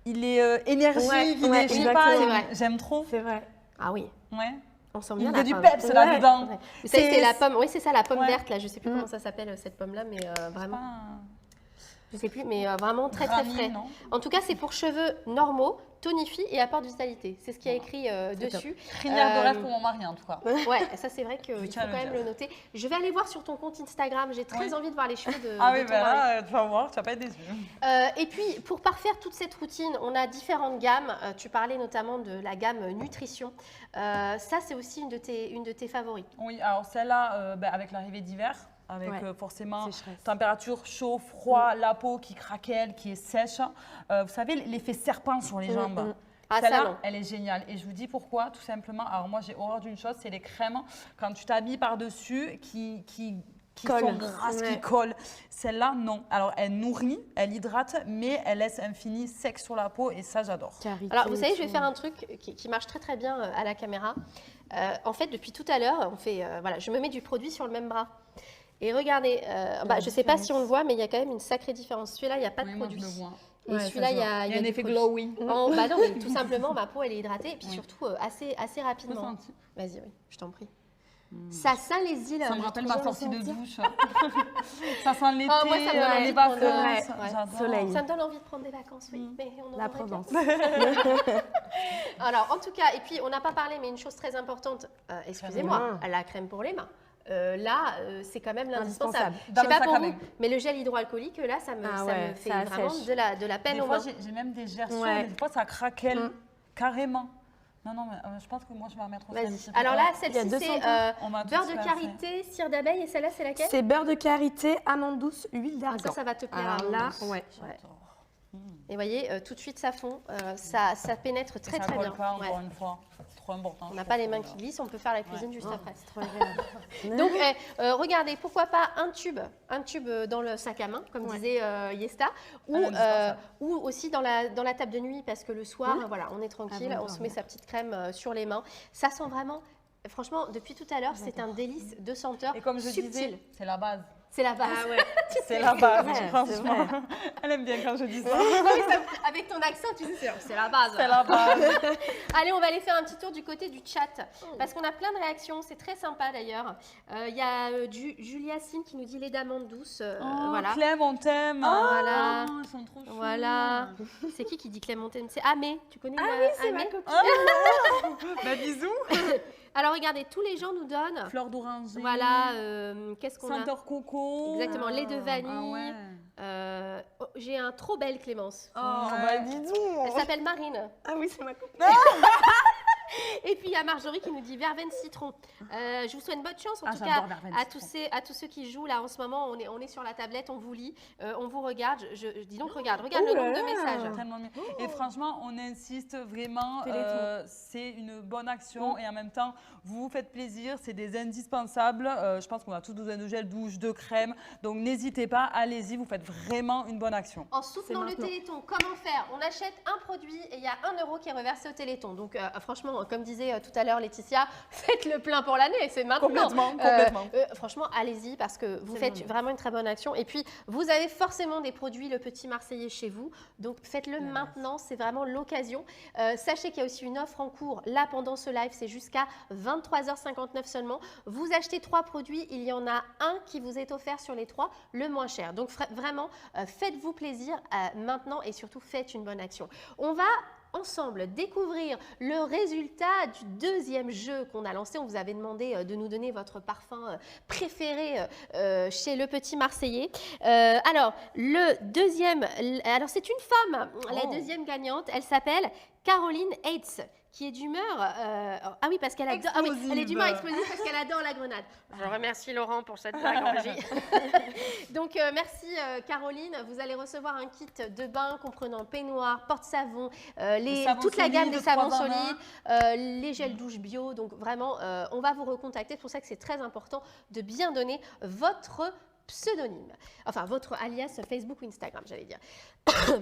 Il est énergie, je sais pas, j'aime trop. C'est vrai. Ah oui. Ouais. On sent bien il y a du peps là-dedans. Vous savez, c'est la pomme, oui c'est ça, la pomme verte là, je sais plus comment ça s'appelle cette pomme là, mais vraiment, je sais plus, mais vraiment très très frais. Non. En tout cas, c'est pour cheveux normaux, tonifie et apporte vitalité. C'est ce qui est écrit dessus. Crinière de rêve pour mon mari en tout cas. Ouais, ça c'est vrai qu'il faut quand même le noter. Je vais aller voir sur ton compte Instagram, j'ai très envie de voir les cheveux de ton mari. Là, tu vas voir, tu vas pas être déçu. Et puis, pour parfaire toute cette routine, on a différentes gammes. Tu parlais notamment de la gamme nutrition. Ça, c'est aussi une de tes favoris. Oui, alors celle-là, avec l'arrivée d'hiver, avec forcément température chaud, froid, la peau qui craquelle, qui est sèche. Vous savez, l'effet serpent sur les jambes. Celle-là, elle est géniale. Et je vous dis pourquoi, tout simplement. Alors moi, j'ai horreur d'une chose, c'est les crèmes. Quand tu t'habilles par-dessus, qui sont grasses, qui collent. Celle-là, non. Alors, elle nourrit, elle hydrate, mais elle laisse un fini sec sur la peau et ça, j'adore. Alors, vous savez, je vais faire un truc qui marche très très bien à la caméra. En fait, depuis tout à l'heure, voilà, je me mets du produit sur le même bras. Et regardez, je ne sais pas si on le voit, mais il y a quand même une sacrée différence. Celui-là, il n'y a pas de produit. Moi, je le vois. Et celui-là, il y a un effet glowy. Non, mais tout simplement, ma peau, elle est hydratée et puis surtout assez rapidement. Vas-y, oui, je t'en prie. Ça sent les îles. Ça me rappelle ma sortie de douche. Ça sent l'été, moi, ça me donne les vacances. Soleil. Ça me donne envie de prendre des vacances, oui. Mais on la Provence. Alors, en tout cas, et puis on n'a pas parlé, mais une chose très importante, excusez-moi, la crème pour les mains. Là, c'est quand même l'indispensable. Je ne sais pas pour vous, mais le gel hydroalcoolique, là, ça me fait vraiment de la peine au mains. Des fois, j'ai même des gerçures, des fois, ça craquelle carrément. Non, mais je pense que moi, je vais en mettre aussi. Vas-y. Alors là, celle-ci, c'est beurre de karité, cire d'abeille, et celle-là, c'est laquelle? C'est beurre de karité, amande douce, huile d'argan. Ça va te plaire. Alors là, Et vous voyez, tout de suite, ça fond, ça pénètre très très bien. Pas, encore une fois. Trop important. On n'a pas les mains qui glissent, on peut faire la cuisine juste après. C'est trop agréable. Donc, regardez, pourquoi pas un tube dans le sac à main, comme disait Yesta, ou aussi dans la table de nuit, parce que le soir, voilà, on est tranquille, on se met sa petite crème sur les mains. Ça sent vraiment, franchement, depuis tout à l'heure, c'est un délice de senteur. Et comme je disais, c'est la base. C'est la base. Ah ouais. C'est la base, franchement. Elle aime bien quand je dis ça. Avec ton accent, tu sais, c'est la base. C'est la base. Allez, on va aller faire un petit tour du côté du chat. Parce qu'on a plein de réactions. C'est très sympa d'ailleurs. Il y a Julia Sim qui nous dit les d'amandes douces. Voilà. Clem, on t'aime. Voilà. Ils sont trop chou. Voilà. C'est qui dit Clem, on t'aime? C'est Amé. Tu connais c'est Amé? ma copine. Bah, bisous. Alors regardez, tous les gens nous donnent. Fleur d'oranger. Voilà. Qu'est-ce qu'on a? Senteur coco. Exactement, lait de vanille. J'ai un trop belle Clémence. Oh, bah dis donc. Elle s'appelle Marine. Ah oui, c'est ma copine. Et puis il y a Marjorie qui nous dit verveine citron. Je vous souhaite bonne chance en tout cas j'adore verveine à tous ceux qui jouent là en ce moment. On est sur la tablette, on vous lit, on vous regarde. Dis donc regarde Oh le nombre là de là. messages. Tellement bien. Et franchement, on insiste vraiment. Téléthon. C'est une bonne action et en même temps, vous vous faites plaisir. C'est des indispensables. Je pense qu'on a tous besoin de gel douche, de crème. Donc n'hésitez pas, allez-y. Vous faites vraiment une bonne action. En soutenant le Téléthon, comment faire? On achète un produit et il y a 1 € qui est reversé au Téléthon. Donc franchement, comme disait tout à l'heure Laetitia, faites le plein pour l'année, c'est maintenant. Complètement. Franchement, allez-y parce que vous faites vraiment une très bonne action. Et puis, vous avez forcément des produits Le Petit Marseillais chez vous. Donc faites-le maintenant, c'est vraiment l'occasion. Sachez qu'il y a aussi une offre en cours. Là, pendant ce live, c'est jusqu'à 23h59 seulement. Vous achetez 3 produits, il y en a un qui vous est offert sur les 3, le moins cher. Donc vraiment, faites-vous plaisir maintenant et surtout faites une bonne action. On va ensemble découvrir le résultat du deuxième jeu qu'on a lancé. On vous avait demandé de nous donner votre parfum préféré chez Le Petit Marseillais. Alors, c'est une femme, la deuxième gagnante. Elle s'appelle Caroline Heitz, qui est d'humeur. Ah oui, parce qu'elle adore. Ah oui, elle est d'humeur explosive parce qu'elle adore la grenade. Je remercie Laurent pour cette blague en régie. Donc merci Caroline. Vous allez recevoir un kit de bain comprenant peignoir, porte-savon, toute la gamme des savons solides, les gels douche bio. Donc vraiment, on va vous recontacter. C'est pour ça que c'est très important de bien donner votre pseudonyme, enfin votre alias Facebook ou Instagram, j'allais dire.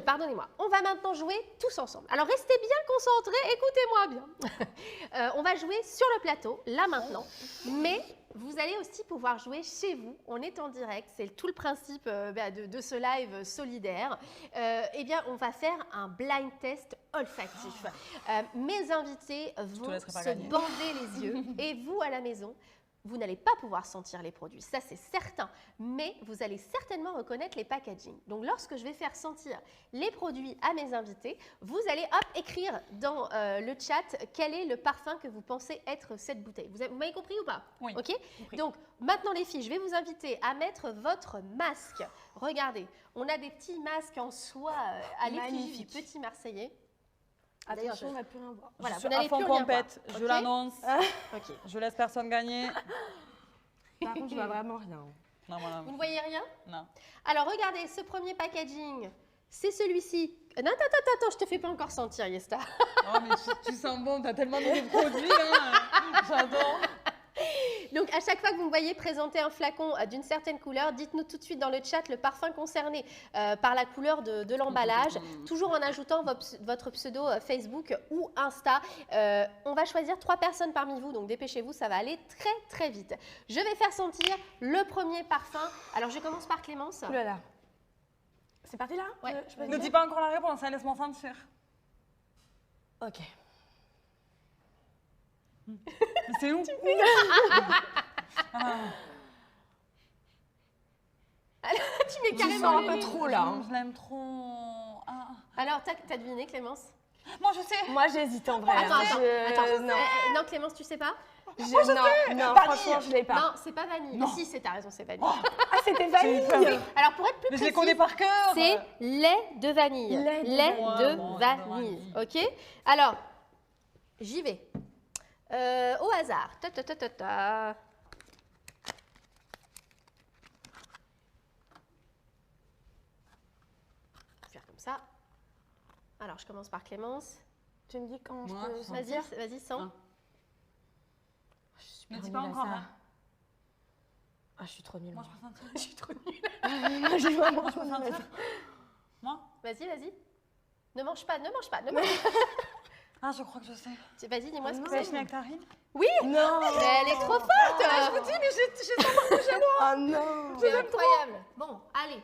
Pardonnez-moi. On va maintenant jouer tous ensemble. Alors restez bien concentrés, écoutez-moi bien. On va jouer sur le plateau, là maintenant, mais vous allez aussi pouvoir jouer chez vous. On est en direct, c'est tout le principe de ce live solidaire. Eh bien, on va faire un blind test olfactif. Mes invités vont se bander les yeux et vous à la maison, vous n'allez pas pouvoir sentir les produits, ça c'est certain, mais vous allez certainement reconnaître les packaging. Donc lorsque je vais faire sentir les produits à mes invités, vous allez écrire dans le chat quel est le parfum que vous pensez être cette bouteille. Vous m'avez compris ou pas? Oui. Ok. Donc maintenant les filles, je vais vous inviter à mettre votre masque. Regardez, on a des petits masques en soie à l'effigie du Petit Marseillais. Attention, on n'a plus rien voir. Voilà, je vous suis n'allez à fond plus rien compète, voir. je Ok. l'annonce. Ok. Je laisse personne gagner. Par contre, je vois vraiment rien. Non, voilà. Vous ne voyez rien? Non. Alors, regardez, ce premier packaging, c'est celui-ci. Non, attends, je te fais pas encore sentir, Yesta. Oh, mais tu sens bon, t'as tellement de produits, là. J'adore. Donc, à chaque fois que vous me voyez présenter un flacon d'une certaine couleur, dites-nous tout de suite dans le chat le parfum concerné par la couleur de l'emballage, toujours en ajoutant votre pseudo Facebook ou Insta. On va choisir 3 personnes parmi vous, donc dépêchez-vous, ça va aller très très vite. Je vais faire sentir le premier parfum. Alors, je commence par Clémence. Ouh là là. C'est parti là? Ouais. Je peux Ne dire dis pas encore la réponse, hein, laisse-moi sentir. Ok. C'est où? Tu mets Tu carrément sens un le peu nez. trop là. hein. Je l'aime trop. Ah. Alors, t'as deviné, Clémence? Moi, je sais. Moi, j'hésite en vrai. Attends, hein. attends. Non, Non, Clémence, tu sais pas? non, franchement, je l'ai pas. Non, c'est pas vanille. Non. Si, t'as raison, c'est vanille. Ah, c'était vanille. Alors, pour être plus Mais je précis, les connais par cœur. c'est lait de vanille. Lait de de vanille. vanille. Ok. Alors, j'y vais. Au hasard. Faire comme ça. Alors, je commence par Clémence. Tu me dis quand Moi, je peux sans sentir? Vas-y, sens. Ah. Ne super dis pas nulle à encore. ça. Hein. Ah, je suis trop nulle. Moi, Moi, je peux sentir. Je suis trop nulle. Moi, j'ai vraiment Moi, je trop peux nulle à sentir. ça. Moi? Vas-y. Ne mange pas, ne mange pas, ne mange pas. Ah, je crois que je sais. Vas-y, dis-moi ce que Pêche c'est. nectarine? Oui, Non. mais elle est trop forte. Je vous dis, mais j'ai Oh non. C'est incroyable. Bon, allez.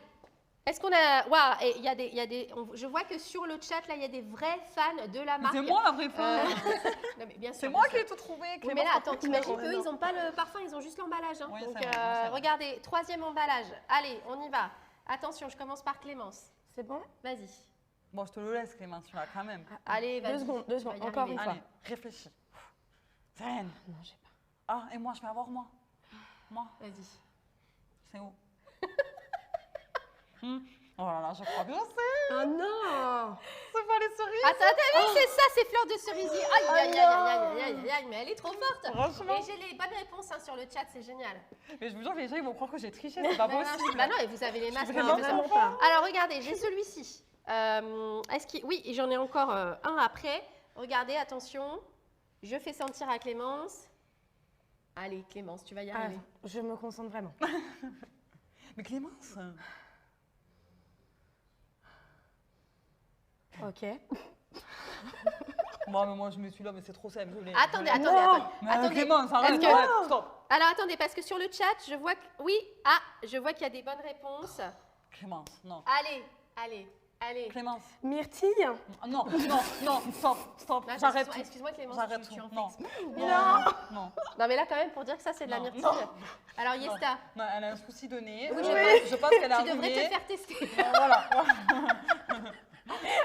Est-ce qu'on a... Waouh, et il y a des... Je vois que sur le chat, là, il y a des vrais fans de la marque. C'est moi la vraie fan. Non, mais bien sûr. C'est moi bien qui ai sûr. tout trouvé. Oui, mais là, attends, t'imagines Non, qu'eux, non. ils n'ont pas le parfum, ils ont juste l'emballage. Hein. Oui, Donc, c'est vrai, c'est vrai. regardez, 3e emballage. Allez, on y va. Attention, je commence par Clémence. C'est bon? Vas-y. Bon, je te le laisse, Clément, tu vas quand même. Allez, vas-y. 2 secondes, Tu vas y encore arriver. une fois. Allez, réfléchis. Zen. Non, j'ai pas. Ah, et moi, je vais avoir moi. Moi, Vas-y. c'est où Oh là là, je crois que je sais. Ah non. C'est pas les cerises. Attends, t'as vu, c'est ça, c'est fleurs de cerisier. Aïe, aïe, aïe, aïe, aïe, aïe, mais elle est trop forte. Franchement. Et j'ai les bonnes réponses sur le chat, c'est génial. Mais je vous jure que les gens ils vont croire que j'ai triché, c'est pas possible. Bah non, et vous avez les masques. vraiment vraiment pas. Alors regardez, j'ai celui-ci. Oui, et j'en ai encore un après. Regardez, attention. Je fais sentir à Clémence. Allez, Clémence, tu vas y arriver. Je me concentre vraiment. Mais Clémence. Ok. Moi, mais moi je me suis là, mais c'est trop simple. Attendez. Mais Clémence, arrête, que- arrête, stop. Alors attendez, parce que sur le chat, je vois que... Oui, je vois qu'il y a des bonnes réponses. Clémence, non. Allez. Clémence. Myrtille. Non, stop. Là, J'arrête tout. Excuse-moi Clémence, J'arrête tu en tout. fais Non. exprès ou Non. bien Non. Non mais là quand même, pour dire que ça c'est de la Non. myrtille. Non. Alors Yesta, Non, elle a un souci de nez. Oui, Je pense qu'elle a tu devrais te faire tester. Voilà.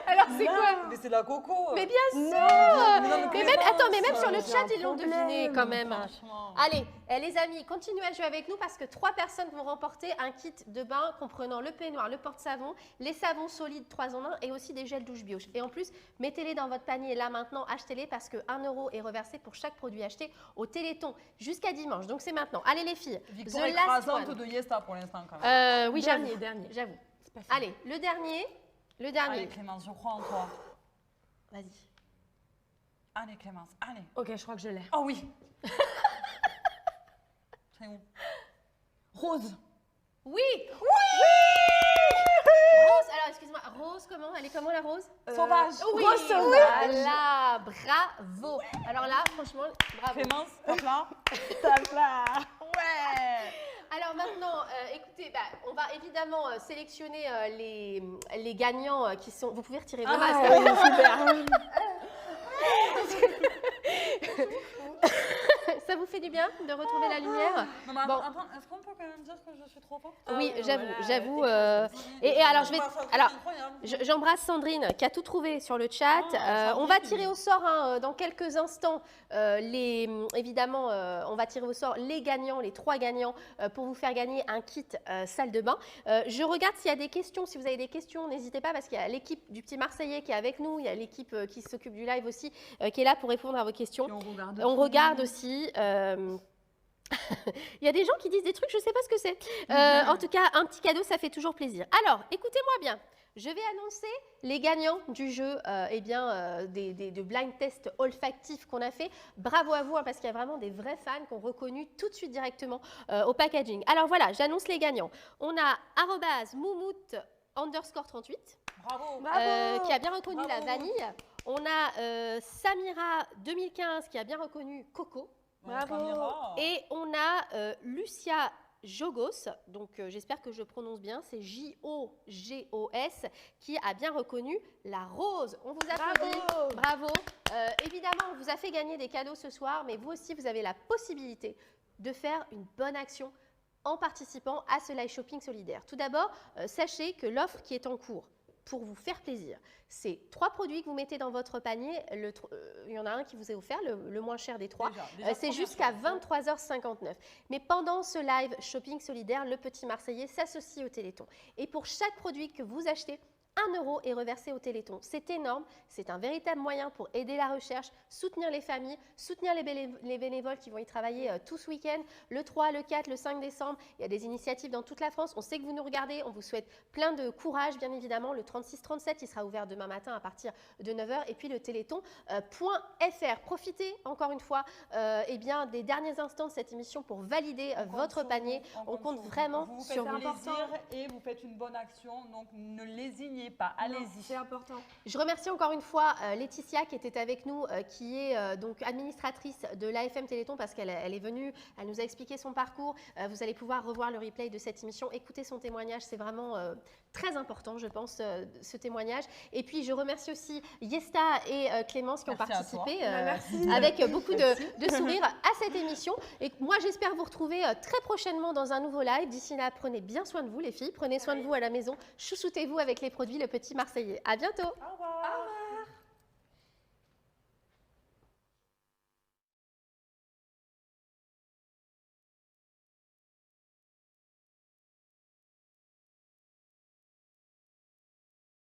Alors c'est quoi? Mais c'est de la coco. Mais bien sûr. non, Mais même sur le j'ai chat, un ils l'ont problème. deviné quand même. Franchement. Allez, les amis, continuez à jouer avec nous parce que 3 personnes vont remporter un kit de bain comprenant le peignoir, le porte-savon, les savons solides 3 en 1 et aussi des gels douche bioche. Et en plus, mettez-les dans votre panier là maintenant, achetez-les parce que 1 € est reversé pour chaque produit acheté au Téléthon jusqu'à dimanche. Donc c'est maintenant. Allez les filles, Victoire the last écrasante one. de Yesta pour l'instant quand même. Oui, Dernier. j'avoue. C'est pas fini. Allez, le dernier. Allez Clémence, je crois en toi. Vas-y. Allez Clémence, allez. Ok, je crois que je l'ai. Oh oui. C'est où? Rose. Oui. Rose, alors excuse-moi, Rose comment? Elle est comment la rose? Sauvage. Oui, Rose sauvage. voilà, bravo. Alors là, franchement, bravo. Clémence, hop là. Ça va. Ouais. Alors maintenant, écoutez, on va évidemment sélectionner les gagnants qui sont... Vous pouvez retirer vos masques. Ah, oui, super. Ça vous fait du bien de retrouver la lumière? Non, mais Bon. attends, est-ce qu'on peut quand même dire que je suis trop forte? Oui, ouais, j'avoue. voilà, Et alors, je vais... Alors, incroyable. j'embrasse Sandrine qui a tout trouvé sur le chat. On va tirer au sort dans quelques instants évidemment, on va tirer au sort les gagnants, les 3 gagnants pour vous faire gagner un kit salle de bain. Je regarde s'il y a des questions. Si vous avez des questions, n'hésitez pas parce qu'il y a l'équipe du Petit Marseillais qui est avec nous. Il y a l'équipe qui s'occupe du live aussi qui est là pour répondre à vos questions. Et On regarde aussi. Il y a des gens qui disent des trucs, je ne sais pas ce que c'est. En tout cas, un petit cadeau, ça fait toujours plaisir. Alors, écoutez-moi bien. Je vais annoncer les gagnants du jeu de blind test olfactif qu'on a fait. Bravo à vous, parce qu'il y a vraiment des vrais fans qui ont reconnu tout de suite directement au packaging. Alors voilà, j'annonce les gagnants. On a @moumout_38 Bravo. qui a bien reconnu la Bravo. vanille. On a Samira 2015 qui a bien reconnu Coco. Bravo. Et on a Lucia Jogos, donc j'espère que je prononce bien, c'est J-O-G-O-S, qui a bien reconnu la rose. On vous applaudit. Bravo. Évidemment, on vous a fait gagner des cadeaux ce soir, mais vous aussi, vous avez la possibilité de faire une bonne action en participant à ce live shopping solidaire. Tout d'abord, sachez que l'offre qui est en cours, pour vous faire plaisir, c'est 3 produits que vous mettez dans votre panier. Il y en a un qui vous est offert, le moins cher des 3. Déjà, C'est jusqu'à 23h59. Mais pendant ce live shopping solidaire, le Petit Marseillais s'associe au Téléthon. Et pour chaque produit que vous achetez, 1 € est reversé au Téléthon. C'est énorme, c'est un véritable moyen pour aider la recherche, soutenir les familles, soutenir les bénévoles qui vont y travailler tout ce week-end, le 3, le 4, le 5 décembre. Il y a des initiatives dans toute la France. On sait que vous nous regardez, on vous souhaite plein de courage, bien évidemment. Le 36-37, il sera ouvert demain matin à partir de 9h. Et puis le téléthon.fr. Profitez encore une fois des derniers instants de cette émission pour valider votre panier. On compte vraiment vous sur faites vous. plaisir et vous faites une bonne action, donc ne lésignez pas, allez-y. C'est important. Je remercie encore une fois Laetitia qui était avec nous, qui est donc administratrice de l'AFM Téléthon parce qu'elle est venue, elle nous a expliqué son parcours. Vous allez pouvoir revoir le replay de cette émission, écouter son témoignage, c'est vraiment très important, je pense, ce témoignage. Et puis, je remercie aussi Yesta et Clémence qui ont Merci participé à toi. avec beaucoup de sourires à cette émission. Et moi, j'espère vous retrouver très prochainement dans un nouveau live. D'ici là, prenez bien soin de vous, les filles. Prenez soin de vous à la maison. Chouchoutez-vous avec les produits Le Petit Marseillais. À bientôt. Au revoir.